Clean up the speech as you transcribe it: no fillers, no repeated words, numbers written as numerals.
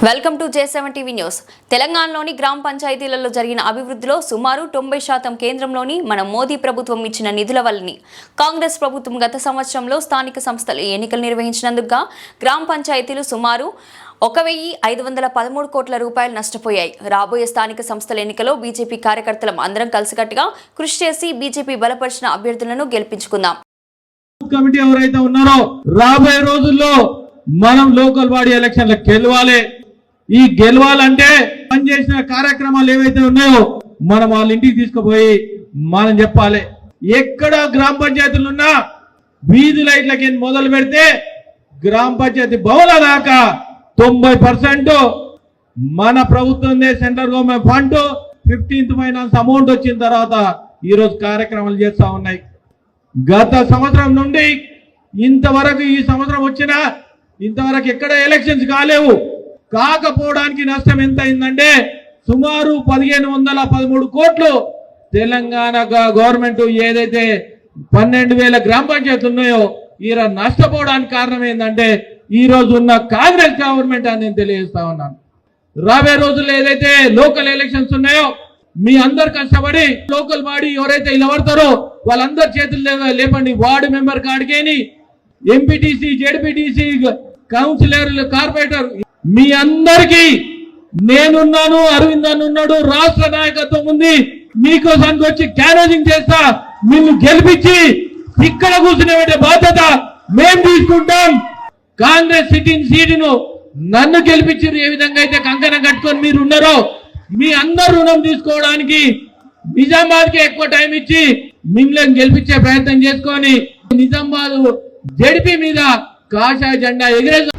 Welcome to J7 TV news. తెలంగాణలోని గ్రామ పంచాయతీలలో జరిగిన అభివృద్ధిలో సుమారు 90% కేంద్రంలోని మన మోదీ ప్రభుత్వం ఇచ్చిన నిధుల వల్లని. కాంగ్రెస్ ప్రభుత్వం గత సంవత్సరంలో స్థానిక సంస్థల ఎన్నికలు నిర్వహించినందుకు గ్రామ పంచాయతీలు సుమారు 1513 కోట్ల రూపాయలు నష్టపోయాయి. రాబోయే స్థానిక సంస్థల ఎన్నికలో బీజేపీ కార్యకర్తలం అందరం కలిసికట్టుగా కృషి చేసి బీజేపీ బలపరిచిన అభ్యర్థులను గెలిపించుకుందాం. కమిటీ ఎవరైతే ఉన్నారో రాబోయే రోజుల్లో మనం లోకల్ బాడీ ఎలక్షన్లకు గెలవాలి. ఈ గెలవాలంటే పనిచేసిన కార్యక్రమాలు ఏవైతే ఉన్నాయో మనం వాళ్ళ ఇంటికి తీసుకుపోయి మనం చెప్పాలి. ఎక్కడ గ్రామ పంచాయతీలు ఉన్నా వీధి లైట్లకి మొదలు పెడితే గ్రామ పంచాయతీ భవనాల దాకా 90% మన ప్రభుత్వం central government fund 15th finance amount వచ్చిన తర్వాత ఈ రోజు కార్యక్రమాలు చేస్తా ఉన్నాయి. గత సంవత్సరం నుండి ఇంతవరకు ఈ సంవత్సరం వచ్చినా ఇంతవరకు ఎక్కడ ఎలక్షన్స్ కాలేవు. కాకపోవడానికి నష్టం ఎంత అయిందంటే సుమారు 1513 కోట్లు తెలంగాణ గవర్నమెంట్ ఏదైతే 12,000 గ్రామ పంచాయతీలు ఉన్నాయో ఈ నష్టపోవడానికి కారణం ఏంటంటే ఈ రోజు ఉన్న కాంగ్రెస్ గవర్నమెంట్ అని నేను తెలియజేస్తా ఉన్నాను. రాబోయే రోజుల్లో ఏదైతే లోకల్ ఎలక్షన్స్ ఉన్నాయో మీ అందరు కష్టపడి లోకల్ బాడీ ఎవరైతే నిలబడతారో వాళ్ళందరి చేతులు లేపండి. వార్డు మెంబర్ కాడికేని ఎంపీటీసీ, జెడ్పీటీసీ, కౌన్సిలర్లు, కార్పొరేటర్ మీ అందరికీ నేనున్నాను, అరవింద్ అన్న ఉన్నాడు, రాష్ట్ర నాయకత్వం ఉంది. మీకోసానికి వచ్చి క్యానోజింగ్ చేస్తా, నిన్ను గెలిపించి ఇక్కడ కూర్చునే బాధ్యత మేము తీసుకుంటాం. కాంగ్రెస్ సిట్టింగ్ సీటును నన్ను గెలిపించారు. ఏ విధంగా అయితే కంకణం కట్టుకొని మీరు ఉన్నారో మీ అందరు రుణం తీసుకోవడానికి నిజామాబాద్ కి ఎక్కువ టైం ఇచ్చి మిమ్మల్ని గెలిపించే ప్రయత్నం చేసుకొని నిజామాబాద్ జెడ్పీ మీద కాషాయ జెండా ఎగిరేసి